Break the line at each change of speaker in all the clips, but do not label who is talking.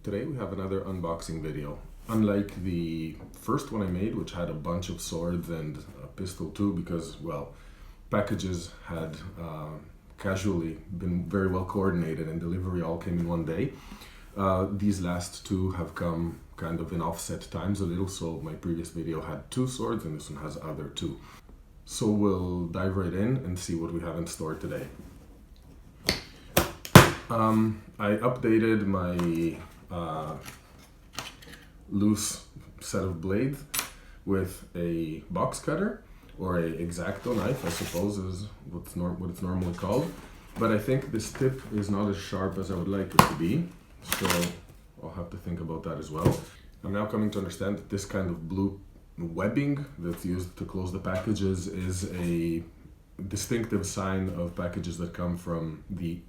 Today we have another unboxing video. Unlike the first one I made, which had a bunch of swords and a pistol too, because, well, packages had casually been very well coordinated and delivery all came in one day. These last two have come kind of in offset times a little, so my previous video had two swords and this one has other two. So we'll dive right in and see what we have in store today. I updated my loose set of blades with a box cutter, or a X-Acto knife, I suppose is what it's normally called. But I think this tip is not as sharp as I would like it to be, so I'll have to think about that as well. I'm now coming to understand that this kind of blue webbing that's used to close the packages is a distinctive sign of packages that come from the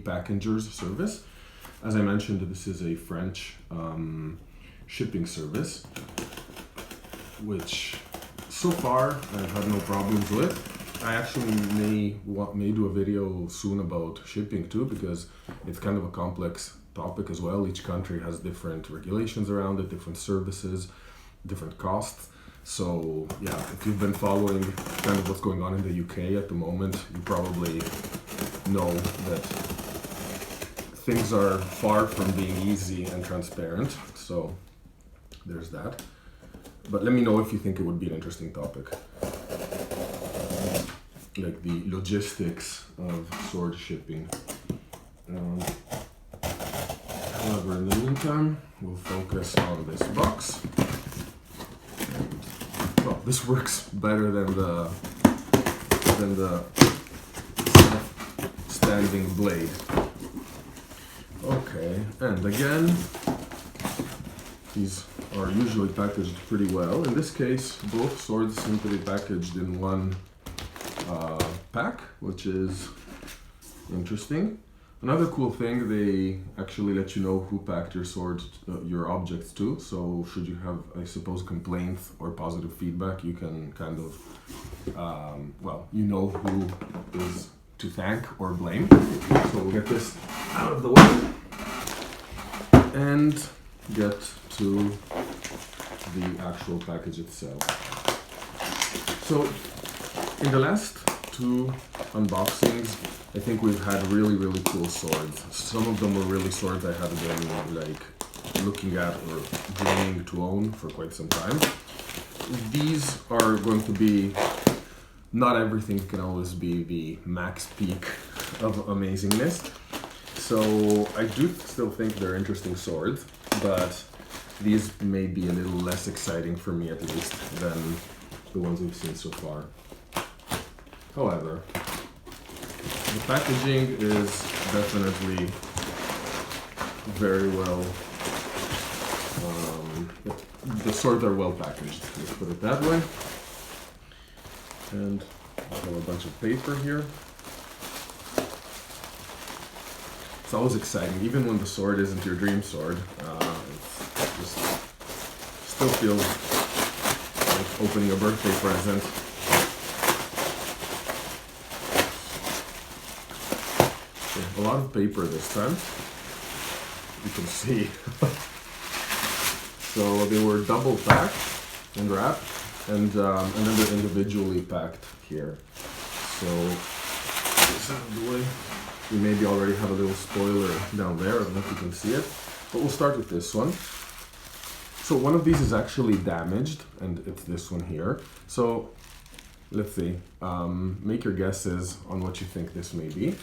Packagers service. As I mentioned, this is a French shipping service, which so far I've had no problems with. I actually may do a video soon about shipping too, because it's kind of a complex topic as well. Each country has different regulations around it, different services, different costs. So yeah, if you've been following kind of what's going on in the UK at the moment, you probably know that things are far from being easy and transparent. So there's that. But let me know if you think it would be an interesting topic, like the logistics of sword shipping. However, in the meantime, we'll focus on this box. Well, this works better than the standing blade. Okay, and again, these are usually packaged pretty well. In this case, both swords seem to be packaged in one pack, which is interesting. Another cool thing, they actually let you know who packed your sword, your objects to. So should you have, I suppose, complaints or positive feedback, you can kind of, well, you know who is to thank or blame. So we'll get this out of the way and get to the actual package itself. So in the last two unboxings, I think we've had really cool swords. Some of them were really swords I had been like looking at or dreaming to own for quite some time. These are going to be, not everything can always be the max peak of amazingness. So I do still think they're interesting swords, but these may be a little less exciting for me at least than the ones we've seen so far. However, the packaging is definitely very well, the swords are well packaged, let's put it that way. And I have a bunch of paper here. It's always exciting, even when the sword isn't your dream sword. It just still feels like opening a birthday present. A lot of paper this time, you can see. So they were double packed and wrapped, and then they're individually packed here. So this out of the way. We maybe already have a little spoiler down there, I don't know if you can see it, but we'll start with this one. So one of these is actually damaged, and it's this one here. So let's see, make your guesses on what you think this may be.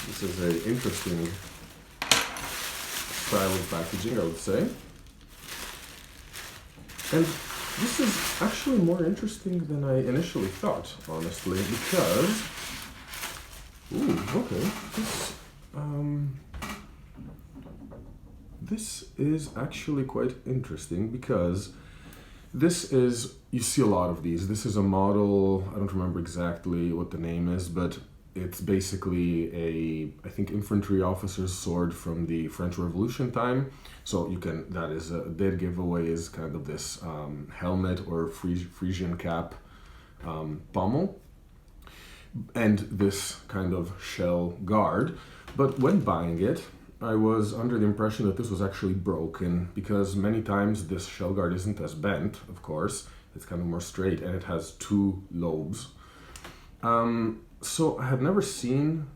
This is an interesting style of packaging, I would say. And this is actually more interesting than I initially thought, honestly, because, ooh, okay, this is actually quite interesting, because this is, you see a lot of these. This is a model, I don't remember exactly what the name is, but it's basically a, I think, infantry officer's sword from the French Revolution time. So you can, that is a dead giveaway, is kind of this helmet or Frisian cap pommel, and this kind of shell guard. But when buying it, I was under the impression that this was actually broken because many times this shell guard isn't as bent, of course. It's kind of more straight and it has two lobes. So I had never seen...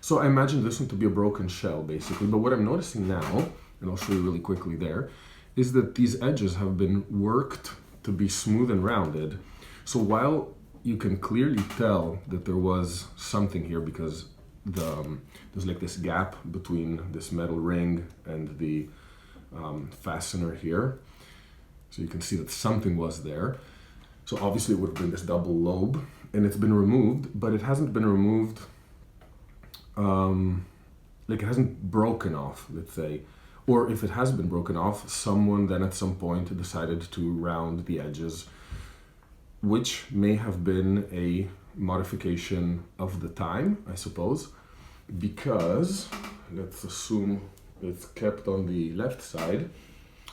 So I imagined this one to be a broken shell, basically. But what I'm noticing now, and I'll show you really quickly there, is that these edges have been worked to be smooth and rounded. So while you can clearly tell that there was something here because there's like this gap between this metal ring and the fastener here. So you can see that something was there. So obviously it would have been this double lobe, and it's been removed, but it hasn't been removed, like it hasn't broken off, let's say. Or if it has been broken off, someone then at some point decided to round the edges, which may have been a modification of the time, I suppose, because let's assume it's kept on the left side.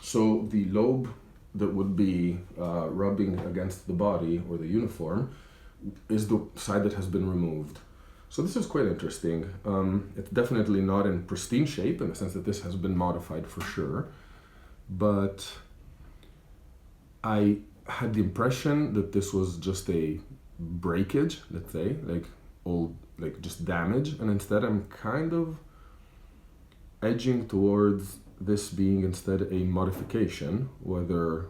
So the lobe that would be rubbing against the body or the uniform is the side that has been removed. So this is quite interesting. It's definitely not in pristine shape in the sense that this has been modified for sure, but I had the impression that this was just a breakage, let's say, like old, like just damage, and instead I'm kind of edging towards this being instead a modification, whether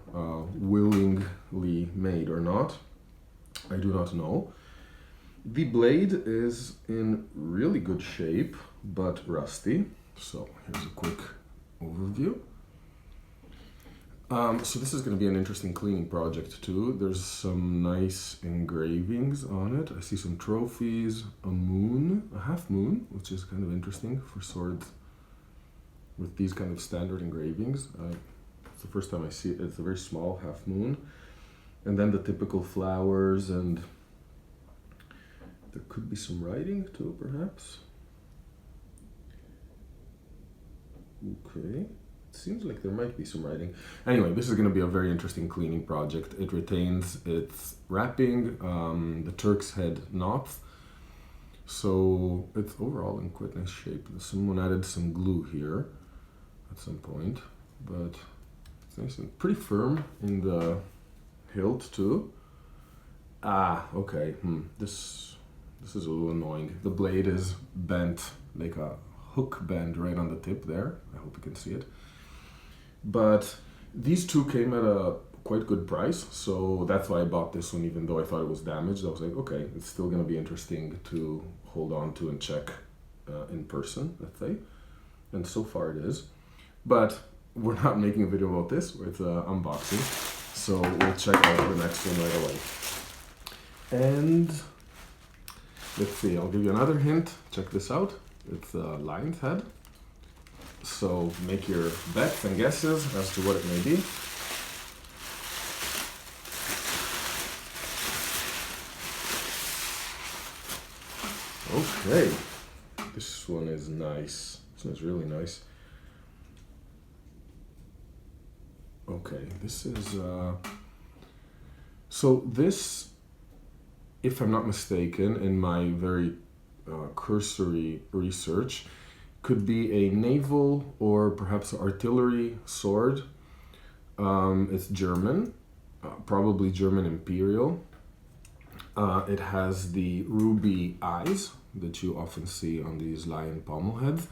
willingly made or not, I do not know. The blade is in really good shape, but rusty. So here's a quick overview. So this is going to be an interesting cleaning project too. There's some nice engravings on it. I see some trophies, a moon, a half moon, which is kind of interesting for swords with these kind of standard engravings. It's the first time I see it. It's a very small half moon. And then the typical flowers, and there could be some writing too, perhaps. Okay. Seems like there might be some writing. Anyway, this is going to be a very interesting cleaning project. It retains its wrapping, the Turk's head knots, so it's overall in quite nice shape. Someone added some glue here at some point, but it's nice and pretty firm in the hilt too. Okay. This is a little annoying. The blade is bent like a hook bend right on the tip there. I hope you can see it. But these two came at a quite good price, so that's why I bought this one, even though I thought it was damaged. I was like, okay, it's still going to be interesting to hold on to and check in person, let's say. And so far it is. But we're not making a video about this, it's an unboxing. So we'll check out the next one right away. And let's see, I'll give you another hint. Check this out. It's a lion's head. So make your bets and guesses as to what it may be. Okay, this one is nice. This one is really nice. Okay, this is so this, if I'm not mistaken, in my very cursory research, could be a naval or perhaps artillery sword. It's German, probably German imperial. It has the ruby eyes that you often see on these lion pommel heads.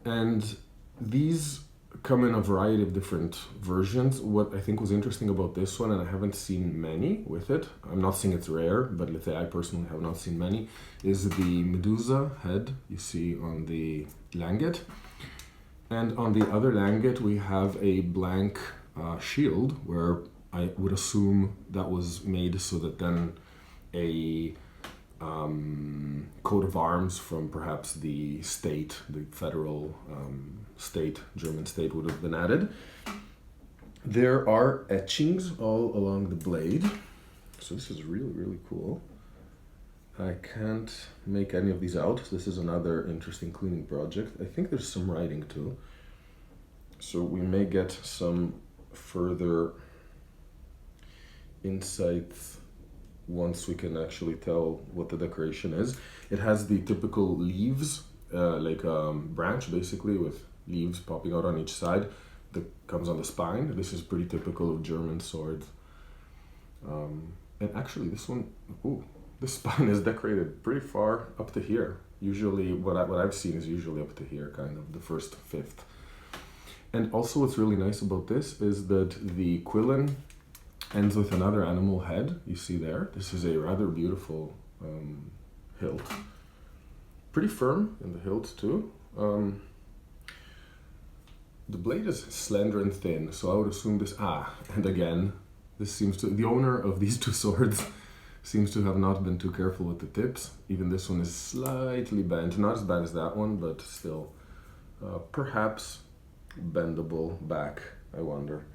And these come in a variety of different versions. What I think was interesting about this one, and I haven't seen many with it, I'm not saying it's rare, but let's say I personally have not seen many, is the Medusa head you see on the langet. And on the other langet we have a blank shield, where I would assume that was made so that then a coat of arms from perhaps the state, the federal state, German state, would have been added. There are etchings all along the blade, so this is really, really cool. I can't make any of these out. This is another interesting cleaning project. I think there's some writing too, so we may get some further insights once we can actually tell what the decoration is. It has the typical leaves like a branch basically with leaves popping out on each side that comes on the spine. This is pretty typical of German swords. And actually this one, ooh, the spine is decorated pretty far up to here. Usually what I've seen is usually up to here, kind of the first fifth. And also what's really nice about this is that the quillin ends with another animal head. You see there, this is a rather beautiful hilt. Pretty firm in the hilt too. The blade is slender and thin, so I would assume this, and again, this seems to, the owner of these two swords seems to have not been too careful with the tips. Even this one is slightly bent, not as bad as that one, but still perhaps bendable back, I wonder.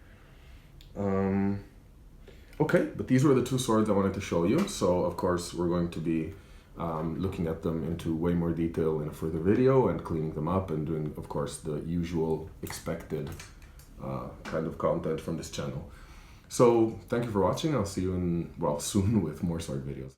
Okay, but these were the two swords I wanted to show you. So of course we're going to be looking at them into way more detail in a further video and cleaning them up and doing, of course, the usual expected kind of content from this channel. So thank you for watching. I'll see you in, well, soon with more sword videos.